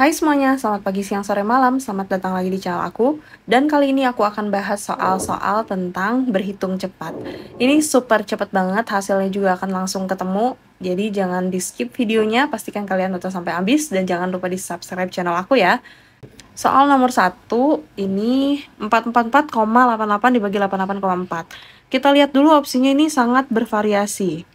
Hai semuanya, selamat pagi, siang, sore, malam. Selamat datang lagi di channel aku. Dan kali ini aku akan bahas soal-soal tentang berhitung cepat. Ini super cepat banget, hasilnya juga akan langsung ketemu. Jadi jangan di-skip videonya, pastikan kalian nonton sampai habis. Dan jangan lupa di-subscribe channel aku ya. Soal nomor 1, ini 444,88 dibagi 88,4. Kita lihat dulu opsinya ini sangat bervariasi.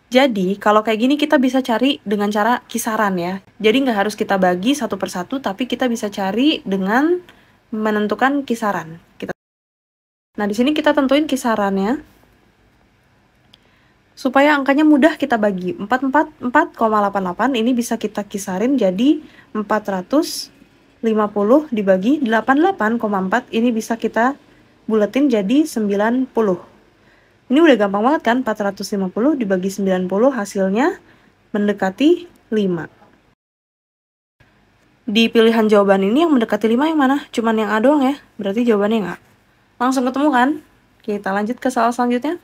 Jadi, kalau kayak gini kita bisa cari dengan cara kisaran ya. Jadi nggak harus kita bagi satu per satu, tapi kita bisa cari dengan menentukan kisaran. Nah, di sini kita tentuin kisarannya. Supaya angkanya mudah kita bagi. 444,88 ini bisa kita kisarin jadi 450 dibagi 88,4 ini bisa kita buletin jadi 90. Ini udah gampang banget kan, 450 dibagi 90 hasilnya mendekati 5. Di pilihan jawaban ini yang mendekati 5 yang mana? Cuman yang A doang ya, berarti jawabannya yang A. Langsung ketemu kan? Kita lanjut ke soal selanjutnya.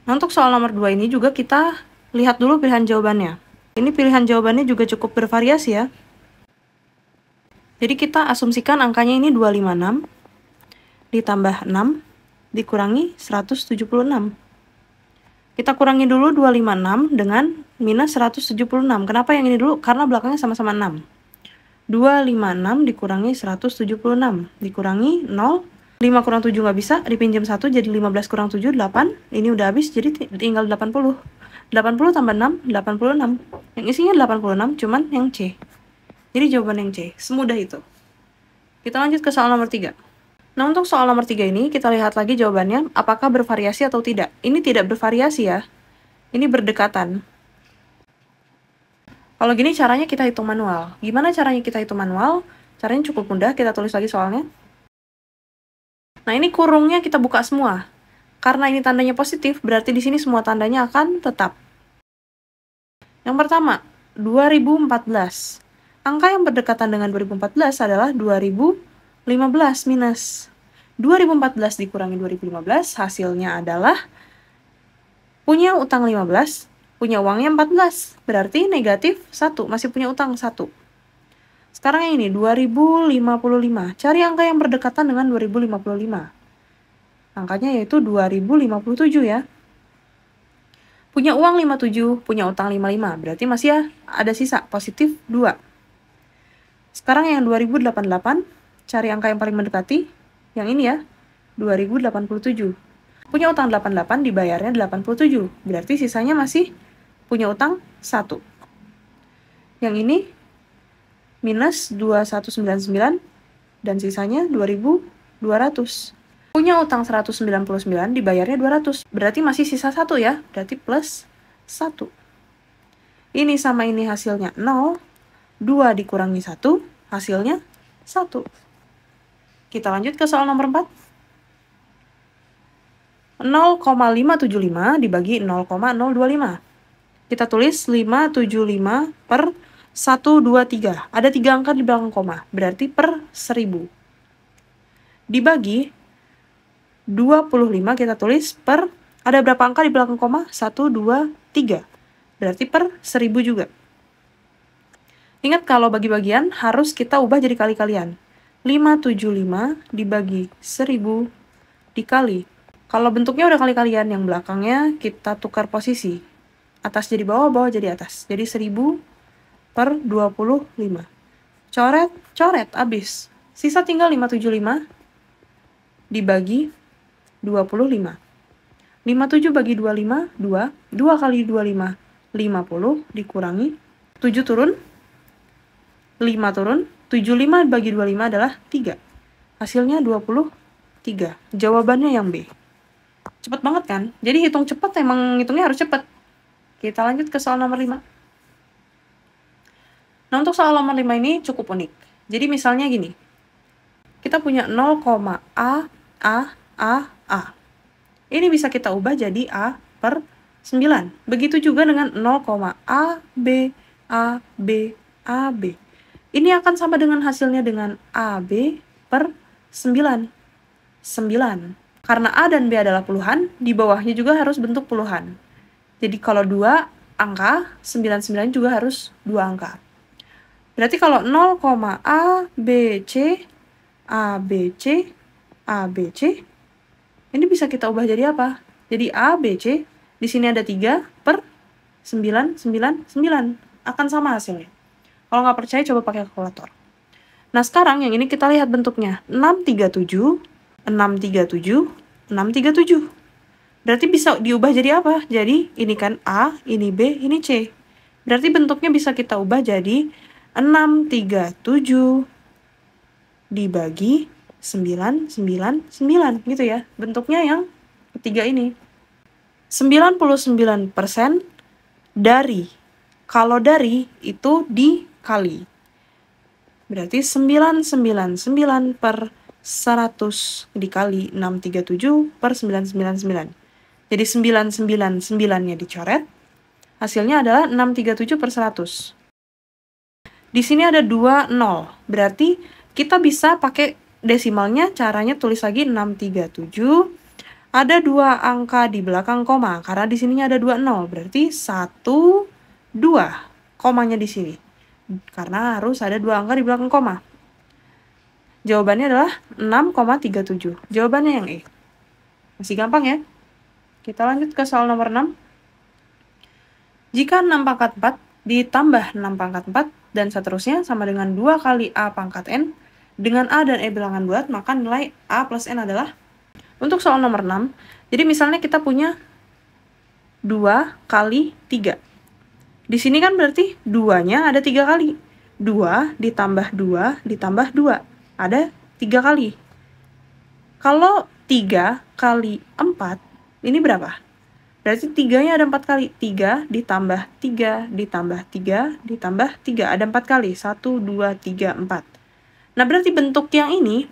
Nah, untuk soal nomor 2 ini juga kita lihat dulu pilihan jawabannya. Ini pilihan jawabannya juga cukup bervariasi ya. Jadi kita asumsikan angkanya ini 256 ditambah 6 dikurangi 176. Kita kurangi dulu 256 dengan minus 176. Kenapa yang ini dulu? Karena belakangnya sama-sama 6. 256 dikurangi 176. Dikurangi 0. 5 kurang 7 nggak bisa, dipinjam 1 jadi 15 kurang 7, 8. Ini udah habis, jadi tinggal 80. 80 tambah 6, 86. Yang isinya 86, cuman yang C. Jadi jawaban yang C. Semudah itu. Kita lanjut ke soal nomor 3. Nah, untuk soal nomor 3 ini, kita lihat lagi jawabannya, apakah bervariasi atau tidak. Ini tidak bervariasi ya. Ini berdekatan. Kalau gini caranya kita hitung manual. Gimana caranya kita hitung manual? Caranya cukup mudah, kita tulis lagi soalnya. Nah, ini kurungnya kita buka semua. Karena ini tandanya positif, berarti di sini semua tandanya akan tetap. Yang pertama, 2014. Angka yang berdekatan dengan 2014 adalah 2015 minus 2014 dikurangi 2015, hasilnya adalah punya utang 15, punya uangnya 14, berarti negatif 1, masih punya utang 1. Sekarang yang ini, 2055, cari angka yang berdekatan dengan 2055. Angkanya yaitu 2057 ya. Punya uang 57, punya utang 55, berarti masih ya ada sisa, positif 2. Sekarang yang 2088, cari angka yang paling mendekati, yang ini ya, 2087. Punya utang 88, dibayarnya 87, berarti sisanya masih punya utang 1. Yang ini, minus 2199, dan sisanya 2200. Punya utang 199, dibayarnya 200, berarti masih sisa 1 ya, berarti plus 1. Ini sama ini hasilnya 0, 2 dikurangi 1, hasilnya 1. Kita lanjut ke soal nomor 4. 0,575 dibagi 0,025. Kita tulis 575 per 123. Ada 3 angka di belakang koma, berarti per 1000. Dibagi 25 kita tulis per, ada berapa angka di belakang koma? 1, 2, 3. Berarti per 1000 juga. Ingat kalau bagi-bagian harus kita ubah jadi kali-kalian. 575 dibagi 1000 dikali. Kalau bentuknya udah kali-kalian, yang belakangnya kita tukar posisi. Atas jadi bawah, bawah jadi atas. Jadi 1000 per 25. Coret, coret, habis. Sisa tinggal 575 dibagi 25. 57 bagi 25, 2. 2 kali 25, 50 dikurangi 7 turun. 5 turun, 75 bagi 25 adalah 3. Hasilnya 23. Jawabannya yang B. Cepet banget kan? Jadi hitung cepat emang hitungnya harus cepet. Kita lanjut ke soal nomor 5. Nah, untuk soal nomor 5 ini cukup unik. Jadi misalnya gini. Kita punya 0, A. Ini bisa kita ubah jadi A per 9. Begitu juga dengan 0, AB. Ini akan sama dengan hasilnya dengan AB per 9. 9. Karena A dan B adalah puluhan, di bawahnya juga harus bentuk puluhan. Jadi kalau 2, angka, 99 juga harus 2 angka. Berarti kalau 0, A, B, C, A, B, C, A, B, C, ini bisa kita ubah jadi apa? Jadi A, B, C, di sini ada 3 per 9, 9, 9. Akan sama hasilnya. Kalau nggak percaya, coba pakai kalkulator. Nah, sekarang yang ini kita lihat bentuknya. 637, 637, 637. Berarti bisa diubah jadi apa? Jadi ini kan A, ini B, ini C. Berarti bentuknya bisa kita ubah jadi 637 dibagi 999 gitu ya. Bentuknya yang ketiga ini. 99% dari. Kalau dari itu dikali. Berarti 999 per 100 dikali 637 per 999. Jadi 999-nya dicoret. Hasilnya adalah 637 per 100. Di sini ada 2 0. Berarti kita bisa pakai desimalnya, caranya tulis lagi 637. Ada 2 angka di belakang koma, karena di sininya ada 2 0. Berarti 1, 2. Komanya di sini. Karena harus ada 2 angka di belakang koma. Jawabannya adalah 6,37. Jawabannya yang E. Masih gampang ya? Kita lanjut ke soal nomor 6. Jika 6 pangkat 4 ditambah 6 pangkat 4 dan seterusnya sama dengan 2 kali A pangkat N dengan A dan E bilangan bulat, maka nilai A plus N adalah. Untuk soal nomor 6, jadi misalnya kita punya 2 kali 3. Di sini kan berarti 2-nya ada 3 kali. 2 ditambah 2 ditambah 2. Ada 3 kali. Kalau 3 kali 4, ini berapa? Berarti 3-nya ada 4 kali. 3 ditambah 3 ditambah 3 ditambah 3. Ada 4 kali. 1, 2, 3, 4. Nah, berarti bentuk yang ini,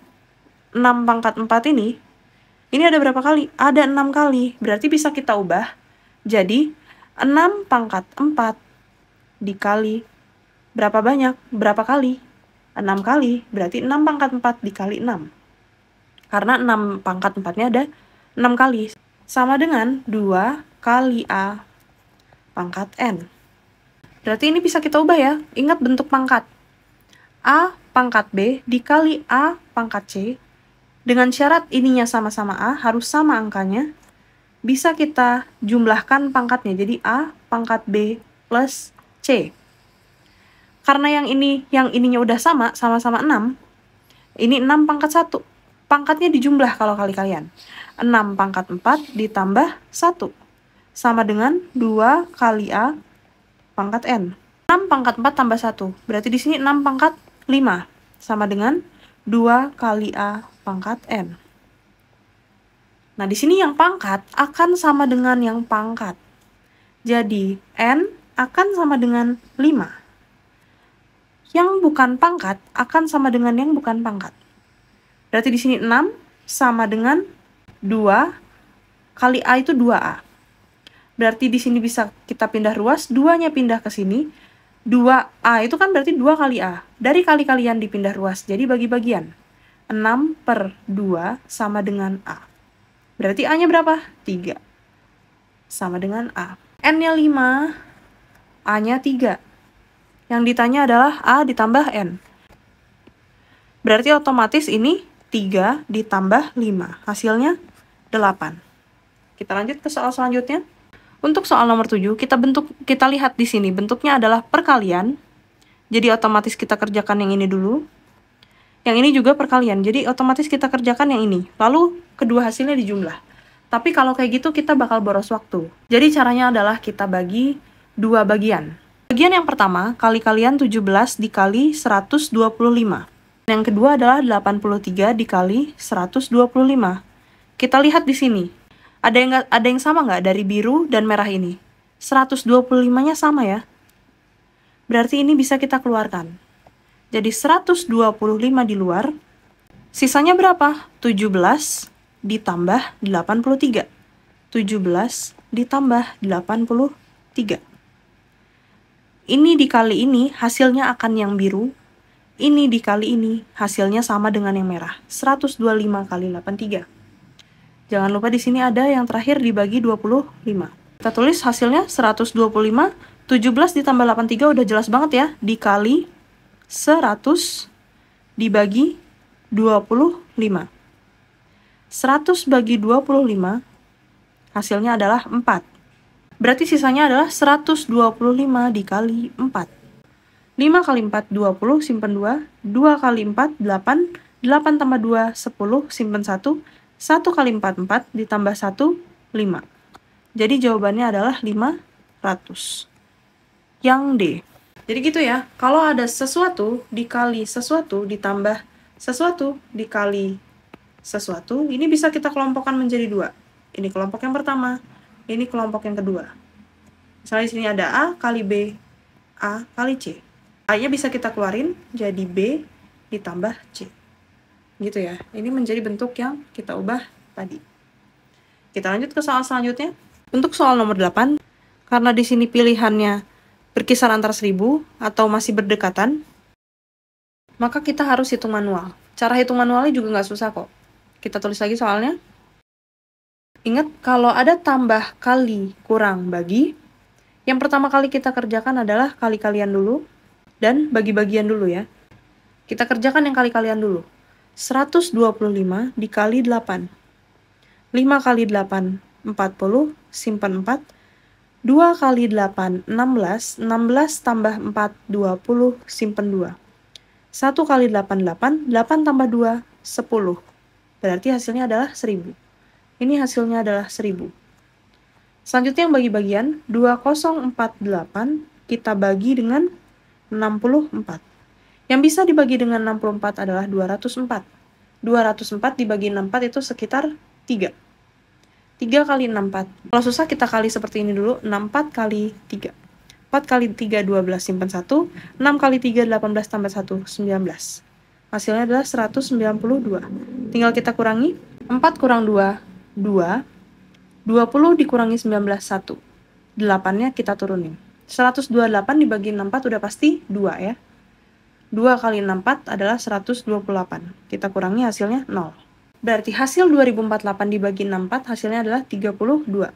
6 pangkat 4 ini ada berapa kali? Ada 6 kali. Berarti bisa kita ubah jadi 6 pangkat 4 dikali berapa banyak? Berapa kali? 6 kali. Berarti 6 pangkat 4 dikali 6. Karena 6 pangkat 4-nya ada 6 kali. Sama dengan 2 kali A pangkat N. Berarti ini bisa kita ubah ya. Ingat bentuk pangkat. A pangkat B dikali A pangkat C. Dengan syarat ininya sama-sama A, harus sama angkanya. Bisa kita jumlahkan pangkatnya. Jadi A pangkat B plus C. Karena yang ininya udah sama-sama 6. Ini 6 pangkat 1. Pangkatnya dijumlah kalau kali-kalian. 6 pangkat 4 ditambah 1. Sama dengan 2 kali A pangkat N. 6 pangkat 4 tambah 1. Berarti di sini 6 pangkat 5. Sama dengan 2 kali A pangkat N. Nah, di sini yang pangkat akan sama dengan yang pangkat. Jadi, N akan sama dengan 5. Yang bukan pangkat akan sama dengan yang bukan pangkat. Berarti di sini 6 sama dengan 2 kali A itu 2A. Berarti di sini bisa kita pindah ruas, 2-nya pindah ke sini. 2A itu kan berarti 2 kali A. Dari kali-kalian dipindah ruas, jadi bagi-bagian. 6 per 2 sama dengan A. Berarti A-nya berapa? 3. Sama dengan A. N-nya 5, A-nya 3. Yang ditanya adalah A ditambah N. Berarti otomatis ini 3 ditambah 5. Hasilnya 8. Kita lanjut ke soal selanjutnya. Untuk soal nomor 7, kita lihat di sini bentuknya adalah perkalian. Jadi otomatis kita kerjakan yang ini dulu. Yang ini juga perkalian. Jadi otomatis kita kerjakan yang ini. Lalu kedua hasilnya dijumlah. Tapi kalau kayak gitu kita bakal boros waktu. Jadi caranya adalah kita bagi 2 bagian. Bagian yang pertama, kali-kalian 17 dikali 125. Yang kedua adalah 83 dikali 125. Kita lihat di sini. Ada yang sama nggak dari biru dan merah ini? 125-nya sama ya. Berarti ini bisa kita keluarkan. Jadi 125 di luar. Sisanya berapa? 17 ditambah 83. 17 ditambah 83. Ini dikali ini hasilnya akan yang biru. Ini dikali ini, hasilnya sama dengan yang merah. 125 kali 83. Jangan lupa di sini ada yang terakhir dibagi 25. Kita tulis hasilnya 125, 17 ditambah 83 udah jelas banget ya, dikali 100 dibagi 25. 100 bagi 25 hasilnya adalah 4. Berarti sisanya adalah 125 dikali 4. 5 kali 4, 20, simpen 2. 2 kali 4, 8. 8 tambah 2, 10, simpen 1. 1 kali 4, 4, ditambah 1, 5. Jadi jawabannya adalah 500. Yang D. Jadi gitu ya, kalau ada sesuatu dikali sesuatu ditambah sesuatu dikali sesuatu, ini bisa kita kelompokkan menjadi 2. Ini kelompok yang pertama, ini kelompok yang kedua. Misalnya di sini ada A kali B, A kali C. A-nya bisa kita keluarin jadi B ditambah C. Gitu ya. Ini menjadi bentuk yang kita ubah tadi. Kita lanjut ke soal selanjutnya. Untuk soal nomor 8, karena di sini pilihannya berkisar antara 1000 atau masih berdekatan, maka kita harus hitung manual. Cara hitung manualnya juga nggak susah kok. Kita tulis lagi soalnya. Ingat, kalau ada tambah kali kurang bagi, yang pertama kali kita kerjakan adalah kali-kalian dulu, dan bagi-bagian dulu ya. Kita kerjakan yang kali-kalian dulu. 125 dikali 8. 5 kali 8, 40, simpan 4. 2 kali 8, 16. 16 tambah 4, 20, simpan 2. 1 kali 8, 8. 8 tambah 2, 10. Berarti hasilnya adalah 1000. Ini hasilnya adalah 1000. Selanjutnya yang bagi-bagian, 2048 kita bagi dengan 64. Yang bisa dibagi dengan 64 adalah 204. 204 dibagi 64 itu sekitar 3. 3 kali 64. Kalau susah kita kali seperti ini dulu, 64 kali 3. 4 kali 3, 12, simpan 1. 6 kali 3, 18 tambah 1, 19. Hasilnya adalah 192. Tinggal kita kurangi. 4 kurang 2, 2. 20 dikurangi 19, 1. 8-nya kita turunin. 128 dibagi 64 udah pasti 2 ya. 2 kali 64 adalah 128. Kita kurangi hasilnya 0. Berarti hasil 2048 dibagi 64 hasilnya adalah 32.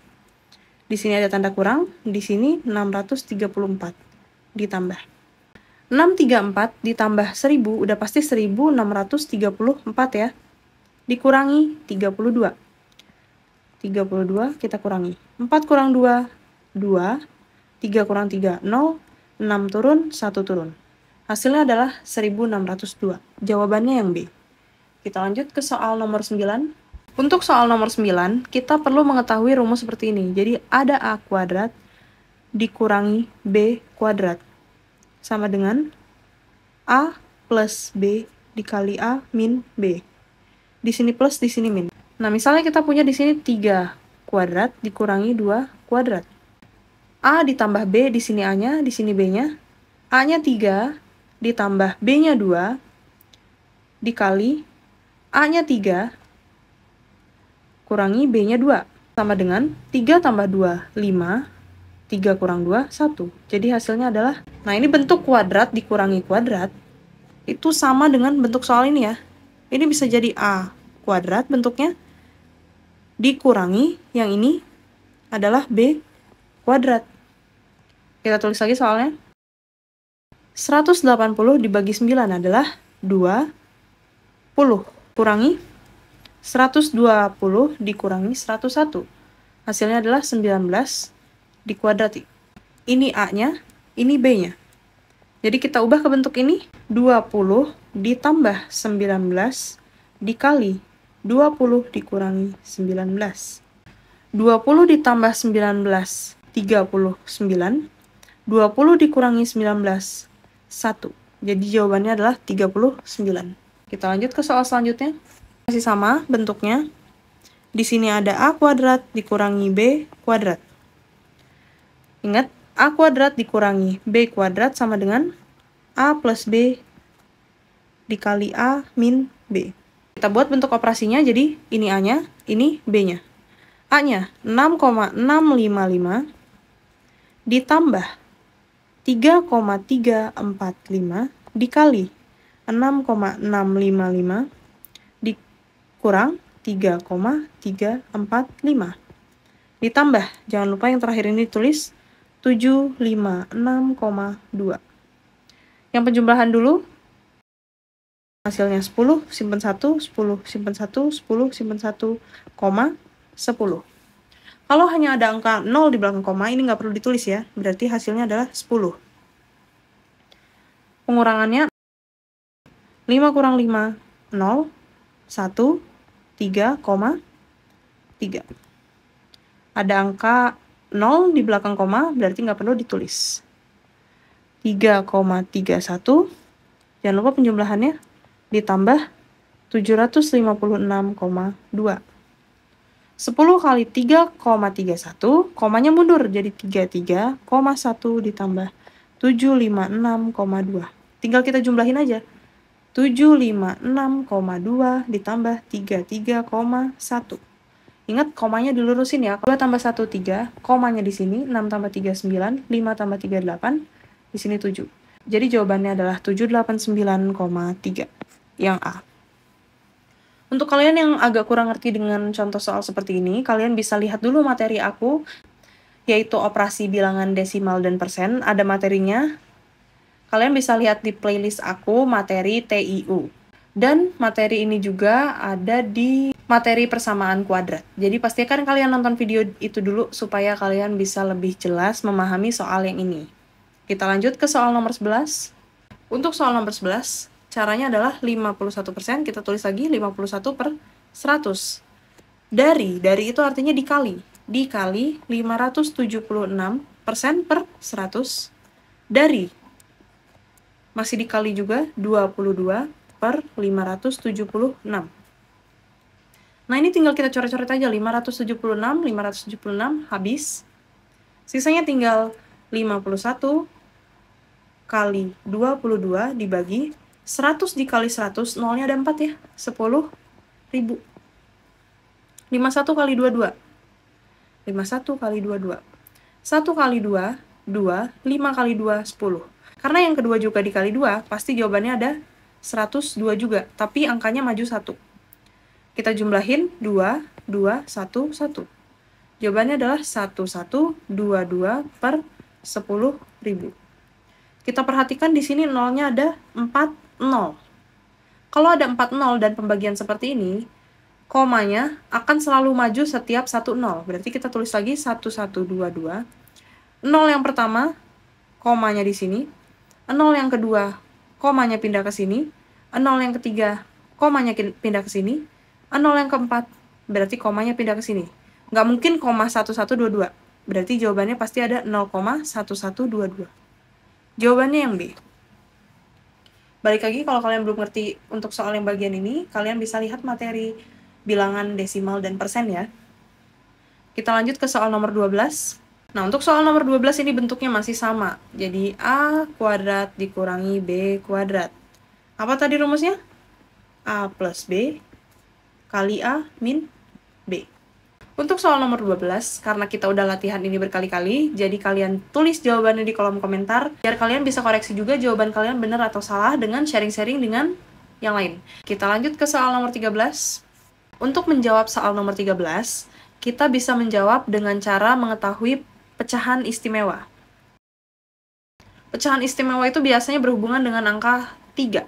Di sini ada tanda kurang, di sini 634 ditambah. 634 ditambah 1000 udah pasti 1634 ya. Dikurangi 32. 32 kita kurangi. 4 kurang 2, 2. 3 kurang 3, 0. 6 turun, 1 turun. Hasilnya adalah 1602. Jawabannya yang B. Kita lanjut ke soal nomor 9. Untuk soal nomor 9, kita perlu mengetahui rumus seperti ini. Jadi ada A kuadrat dikurangi B kuadrat. Sama dengan A plus B dikali A min B. Di sini plus, di sini min. Nah, misalnya kita punya di sini 3 kuadrat dikurangi 2 kuadrat. A ditambah B, di sini A-nya, di sini B-nya. A-nya 3 ditambah B-nya 2 dikali A-nya 3 kurangi B-nya 2. Sama dengan 3 tambah 2, 5. 3 kurang 2, 1. Jadi hasilnya adalah, nah ini bentuk kuadrat dikurangi kuadrat, itu sama dengan bentuk soal ini ya. Ini bisa jadi A kuadrat bentuknya, dikurangi, yang ini adalah B kuadrat. Kita tulis lagi soalnya. 180 dibagi 9 adalah 20. Kurangi 120 dikurangi 101. Hasilnya adalah 19 dikuadrati. Ini A-nya, ini B-nya. Jadi kita ubah ke bentuk ini. 20 ditambah 19 dikali 20 dikurangi 19. 20 ditambah 19, 39. 20 dikurangi 19, 1. Jadi jawabannya adalah 39. Kita lanjut ke soal selanjutnya. Masih sama bentuknya. Di sini ada A kuadrat dikurangi B kuadrat. Ingat, A kuadrat dikurangi B kuadrat sama dengan A plus B dikali A min B. Kita buat bentuk operasinya, jadi ini A-nya, ini B-nya. A-nya 6,655 ditambah 3,345 dikali 6,655 dikurang 3,345. Ditambah, jangan lupa yang terakhir ini ditulis 756,2. Yang penjumlahan dulu, hasilnya 10, simpen 1, 10, simpen 1, 10, simpen 1, 10. Kalau hanya ada angka 0 di belakang koma, ini nggak perlu ditulis ya, berarti hasilnya adalah 10. Pengurangannya 5 kurang 5, 0, 1, 3,3. Ada angka 0 di belakang koma, berarti nggak perlu ditulis. 3,31, jangan lupa penjumlahannya, ditambah 756,2. 10 kali 3,31, komanya mundur, jadi 33,1 ditambah 756,2. Tinggal kita jumlahin aja. 756,2 ditambah 33,1. Ingat, komanya dilurusin ya. 2 tambah 1, 3. Komanya di sini. 6 tambah 3, 9. 5 tambah 3, 8. Di sini 7. Jadi jawabannya adalah 789,3. Yang A. Untuk kalian yang agak kurang ngerti dengan contoh soal seperti ini, kalian bisa lihat dulu materi aku, yaitu operasi bilangan desimal dan persen. Ada materinya. Kalian bisa lihat di playlist aku, materi TIU. Dan materi ini juga ada di materi persamaan kuadrat. Jadi pastikan kalian nonton video itu dulu supaya kalian bisa lebih jelas memahami soal yang ini. Kita lanjut ke soal nomor 11. Untuk soal nomor 11, caranya adalah 51%, kita tulis lagi 51 per 100. Dari itu artinya dikali. Dikali 576% per 100 dari. Masih dikali juga 22 per 576. Nah, ini tinggal kita coret-coret aja. 576 habis. Sisanya tinggal 51 kali 22 dibagi 100 dikali 100, nolnya ada 4 ya. 10.000. 51 kali 22. 51 kali 22. 1 kali 2, 2. 5 kali 2, 10. Karena yang kedua juga dikali 2, pasti jawabannya ada 102 juga, tapi angkanya maju 1. Kita jumlahin 2, 2, 1, 1. Jawabannya adalah 1122 per 10.000. Kita perhatikan di sini nolnya ada 4, 0. Kalau ada 4, 0 dan pembagian seperti ini, komanya akan selalu maju setiap 1, 0. Berarti kita tulis lagi 1122. 0 yang pertama, komanya di sini. 0 yang kedua, komanya pindah ke sini. 0 yang ketiga, komanya pindah ke sini. 0 yang keempat, berarti komanya pindah ke sini. Nggak mungkin koma 1122. Berarti jawabannya pasti ada 0,1122. Jawabannya yang B. Balik lagi, kalau kalian belum ngerti untuk soal yang bagian ini, kalian bisa lihat materi bilangan desimal dan persen ya. Kita lanjut ke soal nomor 12. Nah, untuk soal nomor 12 ini bentuknya masih sama. Jadi, A kuadrat dikurangi B kuadrat. Apa tadi rumusnya? A plus B kali A min B. Untuk soal nomor 12, karena kita udah latihan ini berkali-kali, jadi kalian tulis jawabannya di kolom komentar, biar kalian bisa koreksi juga jawaban kalian benar atau salah dengan sharing-sharing dengan yang lain. Kita lanjut ke soal nomor 13. Untuk menjawab soal nomor 13, kita bisa menjawab dengan cara mengetahui pecahan istimewa. Pecahan istimewa itu biasanya berhubungan dengan angka 3.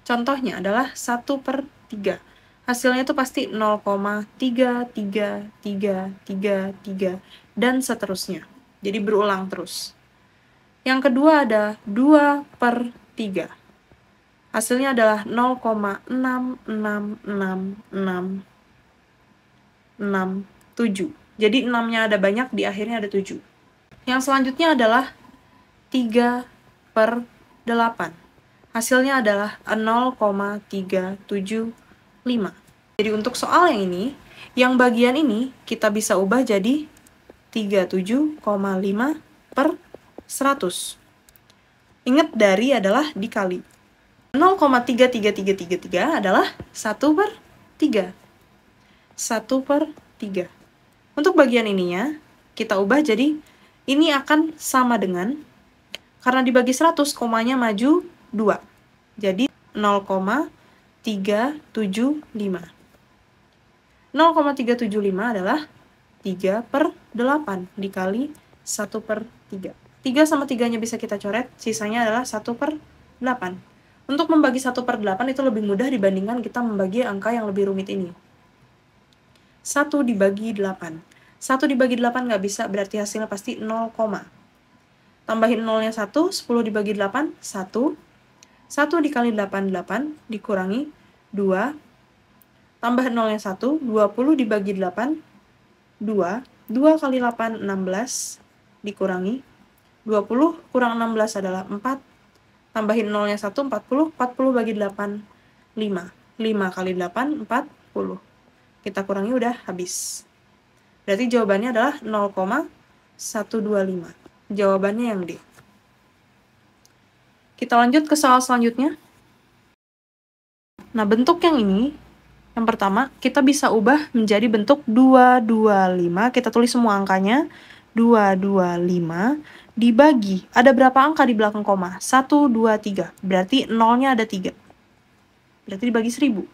Contohnya adalah 1 per 3. Hasilnya itu pasti 0,3333 dan seterusnya. Jadi berulang terus. Yang kedua ada 2 per 3. Hasilnya adalah 0,66667. Jadi 6-nya ada banyak, di akhirnya ada 7. Yang selanjutnya adalah 3 per 8. Hasilnya adalah 0,375. Jadi untuk soal yang ini, yang bagian ini kita bisa ubah jadi 37,5 per 100. Ingat, dari adalah dikali. 0,33333 adalah 1 per 3. 1 per 3. Untuk bagian ininya, kita ubah jadi, ini akan sama dengan, karena dibagi 100, komanya maju 2. Jadi 0,375. 0,375 adalah 3 per 8 dikali 1 per 3. 3 sama 3-nya bisa kita coret, sisanya adalah 1 per 8. Untuk membagi 1 per 8 itu lebih mudah dibandingkan kita membagi angka yang lebih rumit ini. 1 dibagi 8. 1 dibagi 8 nggak bisa, berarti hasilnya pasti 0, tambahin 0-nya 1, 10 dibagi 8, 1. 1 dikali 8, 8, dikurangi 2. Tambah 0-nya 1, 20 dibagi 8, 2. 2 kali 8, 16, dikurangi 20 kurang 16 adalah 4. Tambahin 0-nya 1, 40. 40 bagi 8, 5. 5 kali 8, 40. Kita kurangi udah habis. Berarti jawabannya adalah 0,125. Jawabannya yang D. Kita lanjut ke soal selanjutnya. Nah, bentuk yang ini, yang pertama, kita bisa ubah menjadi bentuk 225. Kita tulis semua angkanya. 225 dibagi. Ada berapa angka di belakang koma? 1, 2, 3. Berarti 0-nya ada 3. Berarti dibagi 1000.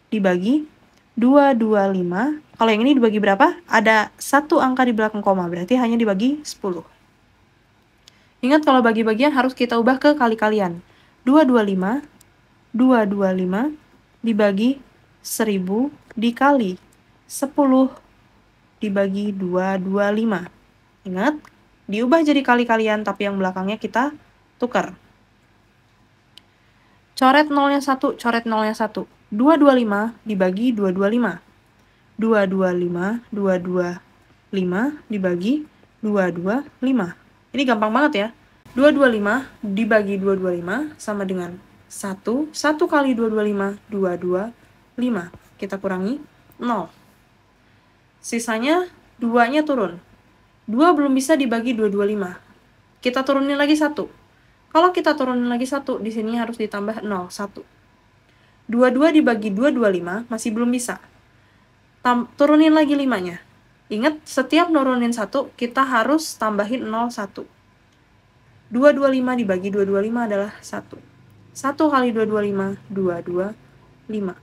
Dibagi 225. Kalau yang ini dibagi berapa? Ada 1 angka di belakang koma. Berarti hanya dibagi 10. Ingat kalau bagi-bagian harus kita ubah ke kali-kalian. 225 dibagi 1000 dikali 10 dibagi 225. Ingat, diubah jadi kali-kalian tapi yang belakangnya kita tukar. Coret 0-nya 1, coret 0-nya 1. 225 dibagi 225. 225 dibagi 225. Ini gampang banget ya. 225 dibagi 225 sama dengan 1. 1 kali 225, 225. Kita kurangi 0. Sisanya 2-nya turun. 2 belum bisa dibagi 225. Kita turunin lagi 1. Kalau kita turunin lagi 1, di sini harus ditambah 0, 1. 22 dibagi 225 masih belum bisa. Turunin lagi 5-nya. Ingat, setiap nurunin 1, kita harus tambahin 0, 1. 225 dibagi 225 adalah 1. 1 kali 225, 225.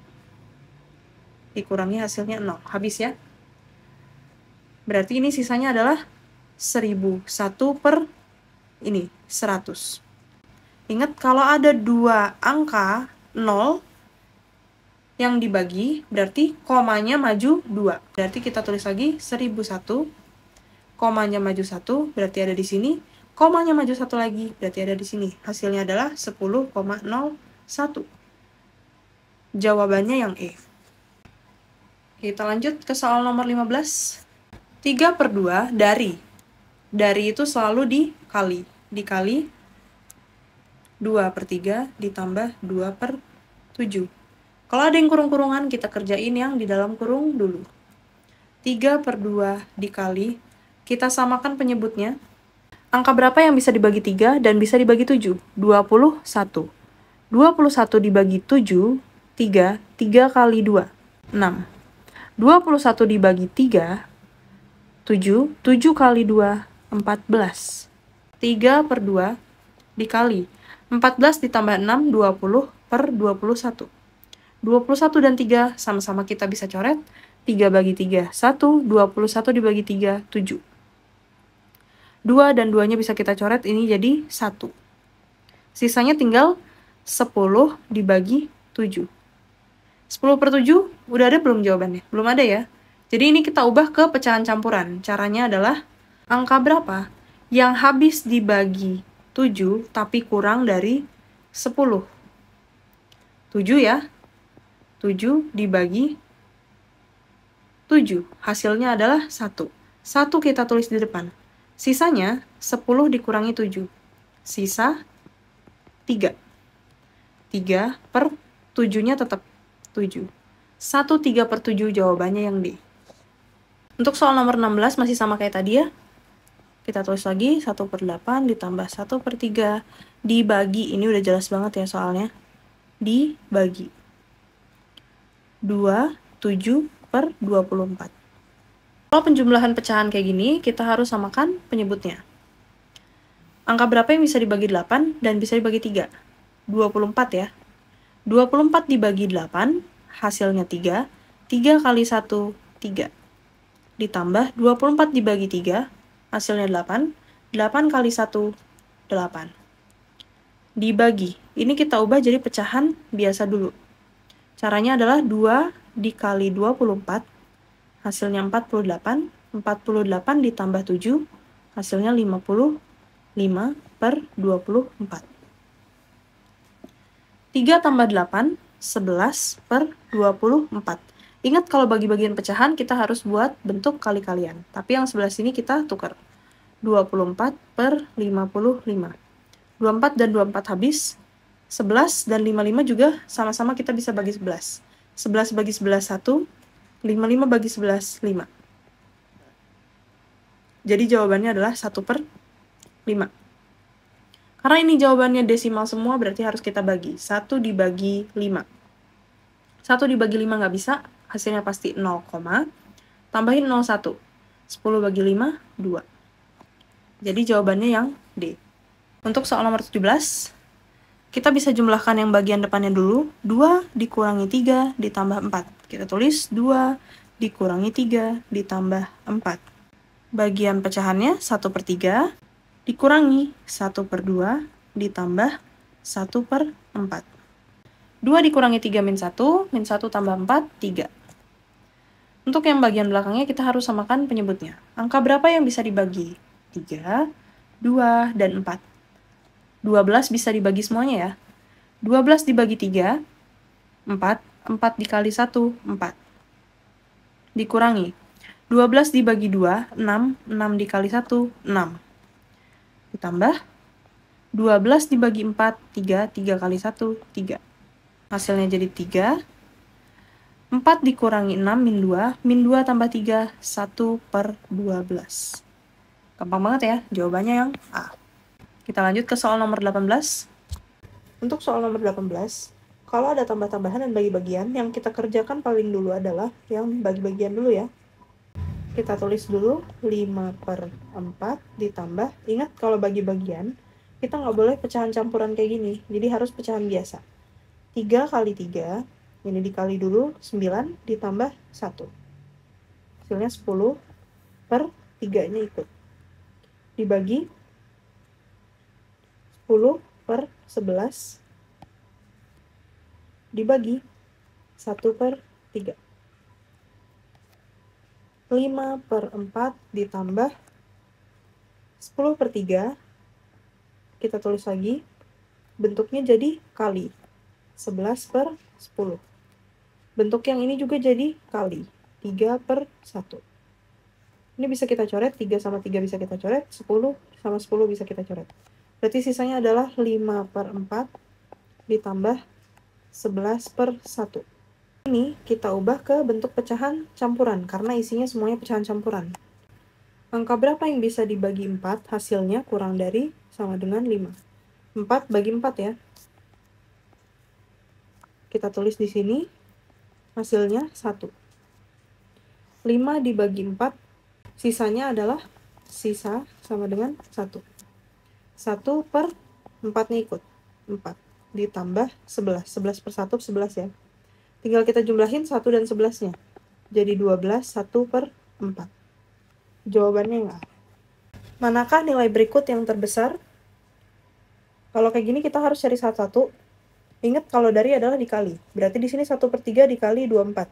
Dikurangi hasilnya 0. Habis ya. Berarti ini sisanya adalah 1001 per ini, 100. Ingat, kalau ada 2 angka 0 yang dibagi, berarti komanya maju 2. Berarti kita tulis lagi 1001, komanya maju 1, berarti ada di sini. Komanya maju 1 lagi, berarti ada di sini. Hasilnya adalah 10,01. Jawabannya yang E. Kita lanjut ke soal nomor 15. 3 per 2 dari. Dari itu selalu dikali. Dikali 2 per 3 ditambah 2 per 7. Kalau ada yang kurung-kurungan, kita kerjain yang di dalam kurung dulu. 3 per 2 dikali, kita samakan penyebutnya. Angka berapa yang bisa dibagi 3 dan bisa dibagi 7? 21. 21 dibagi 7, 3. 3 kali 2, 6. 21 dibagi 3, 7. 7 kali 2, 14. 3 per 2 dikali. 14 ditambah 6, 20 per 21. 21 dan 3 sama-sama kita bisa coret. 3 bagi 3, 1. 21 dibagi 3, 7. 2 dan 2-nya bisa kita coret, ini jadi 1. Sisanya tinggal 10 dibagi 7. 10 per 7, udah ada belum jawabannya? Belum ada ya? Jadi ini kita ubah ke pecahan campuran. Caranya adalah, angka berapa yang habis dibagi 7 tapi kurang dari 10? 7 ya? 7 dibagi 7. Hasilnya adalah 1. 1 kita tulis di depan. Sisanya 10 dikurangi 7. Sisa 3. 3 per 7-nya tetap 7. 1 3 per 7 jawabannya yang D. Untuk soal nomor 16 masih sama kayak tadi ya. Kita tulis lagi 1 per 8 ditambah 1 per 3 dibagi. Ini udah jelas banget ya soalnya. Dibagi 27 per 24. Kalau penjumlahan pecahan kayak gini, kita harus samakan penyebutnya. Angka berapa yang bisa dibagi 8 dan bisa dibagi 3? 24 ya. 24 dibagi 8, hasilnya 3. 3 kali 1, 3. ditambah 24 dibagi 3, hasilnya 8. 8 kali 1, 8. Dibagi. Ini kita ubah jadi pecahan biasa dulu. Caranya adalah 2 dikali 24, hasilnya 48. 48 ditambah 7, hasilnya 55 per 24. 3 tambah 8, 11 per 24. Ingat kalau bagi-bagian pecahan kita harus buat bentuk kali-kalian. Tapi yang sebelah sini kita tukar. 24 per 55. 24 dan 24 habis. 11 dan 55 juga sama-sama kita bisa bagi 11. 11 bagi 11, 1. 55 bagi 11, 5. Jadi jawabannya adalah 1 per 5. Karena ini jawabannya desimal semua, berarti harus kita bagi. 1 dibagi 5. 1 dibagi 5 nggak bisa, hasilnya pasti 0, tambahin 01. 10 bagi 5, 2. Jadi jawabannya yang D. Untuk soal nomor 17, kita bisa jumlahkan yang bagian depannya dulu. 2 dikurangi 3 ditambah 4. Kita tulis 2 dikurangi 3 ditambah 4. Bagian pecahannya 1 per 3 dikurangi 1 per 2 ditambah 1 per 4. 2 dikurangi 3 min 1 tambah 4, 3. Untuk yang bagian belakangnya kita harus samakan penyebutnya. Angka berapa yang bisa dibagi? 3, 2, dan 4. 12 bisa dibagi semuanya ya. 12 dibagi 3, 4. 4 dikali 1, 4. Dikurangi. 12 dibagi 2, 6. 6 dikali 1, 6. Ditambah 12 dibagi 4, 3. 3 kali 1, 3. Hasilnya jadi 3. 4 dikurangi 6, min 2. Min 2 tambah 3, 1 per 12. Gampang banget ya, jawabannya yang A. Kita lanjut ke soal nomor 18. Untuk soal nomor 18, kalau ada tambah-tambahan dan bagi-bagian, yang kita kerjakan paling dulu adalah yang bagi-bagian dulu ya. Kita tulis dulu 5 per 4 ditambah, ingat kalau bagi-bagian, kita nggak boleh pecahan campuran kayak gini, jadi harus pecahan biasa. 3 kali 3, ini dikali dulu, 9 ditambah 1. Hasilnya 10 per 3-nya ikut. Dibagi 10 per 11 dibagi 1 per 3. 5 per 4 ditambah 10 per 3. Kita tulis lagi. Bentuknya jadi kali. 11 per 10. Bentuk yang ini juga jadi kali. 3 per 1. Ini bisa kita coret. 3 sama 3 bisa kita coret. 10 sama 10 bisa kita coret. Berarti sisanya adalah 5 per 4 ditambah 11 per 1. Ini kita ubah ke bentuk pecahan campuran, karena isinya semuanya pecahan campuran. Angka berapa yang bisa dibagi 4, hasilnya kurang dari sama dengan 5. 4 bagi 4 ya. Kita tulis di sini, hasilnya 1. 5 dibagi 4, sisanya adalah sisa sama dengan 1. 1 per 4-nya ikut. 4. Ditambah 11. 11 per 1, 11 ya. Tinggal kita jumlahin 1 dan 11-nya. Jadi 12, 1 per 4. Jawabannya yang A. Manakah nilai berikut yang terbesar? Kalau kayak gini kita harus cari satu-satu. Ingat kalau dari adalah dikali. Berarti di sini 1 per 3 dikali 24.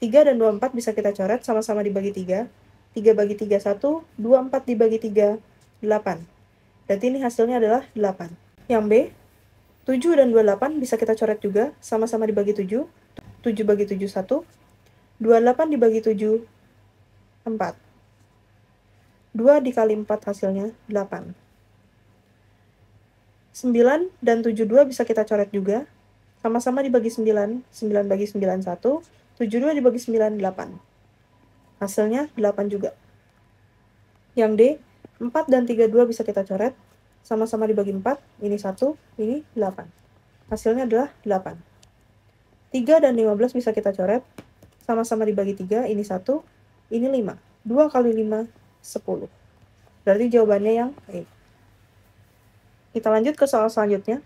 3 dan 24 bisa kita coret, sama-sama dibagi 3. 3 bagi 3, 1. 24 dibagi 3, 8. Berarti ini hasilnya adalah 8. Yang B, 7 dan 28 bisa kita coret juga, sama-sama dibagi 7. 7 bagi 7, 1. 28 dibagi 7, 4. 2 dikali 4 hasilnya 8. 9 dan 72 bisa kita coret juga, sama-sama dibagi 9. 9 bagi 9, 1. 72 dibagi 9, 8. Hasilnya 8 juga. Yang D, 4 dan 32 bisa kita coret, sama-sama dibagi 4, ini 1, ini 8. Hasilnya adalah 8. 3 dan 15 bisa kita coret, sama-sama dibagi 3, ini 1, ini 5. 2 kali 5, 10. Berarti jawabannya yang E. Kita lanjut ke soal selanjutnya.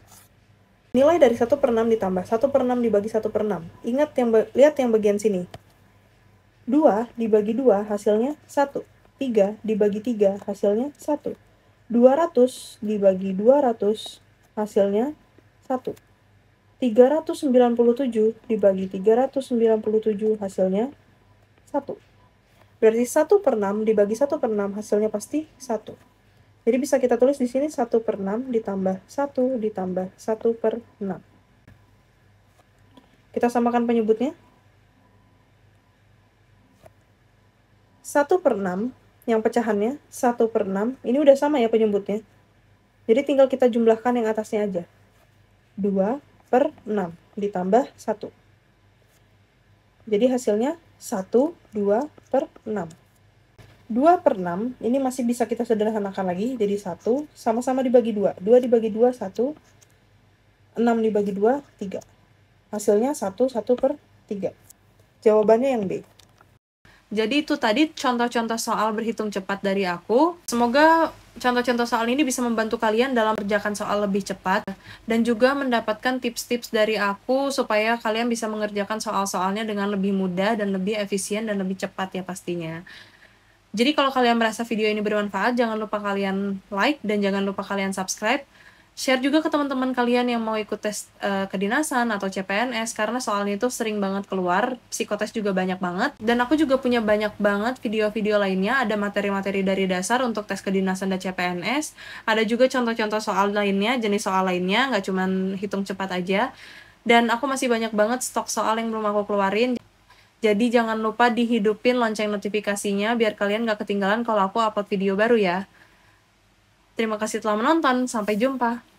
Nilai dari 1 per 6 ditambah 1 per 6 dibagi 1 per 6. Ingat lihat yang bagian sini. 2 dibagi 2 hasilnya 1. 3 dibagi 3 hasilnya 1. 200 dibagi 200 hasilnya 1. 397 dibagi 397 hasilnya 1. Berarti 1/6 dibagi 1/6 hasilnya pasti 1. Jadi bisa kita tulis di sini 1/6 ditambah 1 ditambah 1/6. Kita samakan penyebutnya. 1/6 yang pecahannya 1/6, ini udah sama ya penyebutnya. Jadi tinggal kita jumlahkan yang atasnya aja. 2/6 ditambah 1. Jadi hasilnya 1, 2/6. 2/6 ini masih bisa kita sederhanakan lagi jadi 1, sama-sama dibagi 2. 2 dibagi 2, 1. 6 dibagi 2, 3. Hasilnya 1, 1/3. Jawabannya yang B. Jadi itu tadi contoh-contoh soal berhitung cepat dari aku. Semoga contoh-contoh soal ini bisa membantu kalian dalam mengerjakan soal lebih cepat. Dan juga mendapatkan tips-tips dari aku supaya kalian bisa mengerjakan soal-soalnya dengan lebih mudah dan lebih efisien dan lebih cepat ya pastinya. Jadi kalau kalian merasa video ini bermanfaat, jangan lupa kalian like dan jangan lupa kalian subscribe. Share juga ke teman-teman kalian yang mau ikut tes kedinasan atau CPNS, karena soalnya itu sering banget keluar, psikotes juga banyak banget. Dan aku juga punya banyak banget video-video lainnya, ada materi-materi dari dasar untuk tes kedinasan dan CPNS. Ada juga contoh-contoh soal lainnya, jenis soal lainnya, nggak cuman hitung cepat aja. Dan aku masih banyak banget stok soal yang belum aku keluarin. Jadi jangan lupa dihidupin lonceng notifikasinya biar kalian gak ketinggalan kalau aku upload video baru ya. Terima kasih telah menonton, sampai jumpa.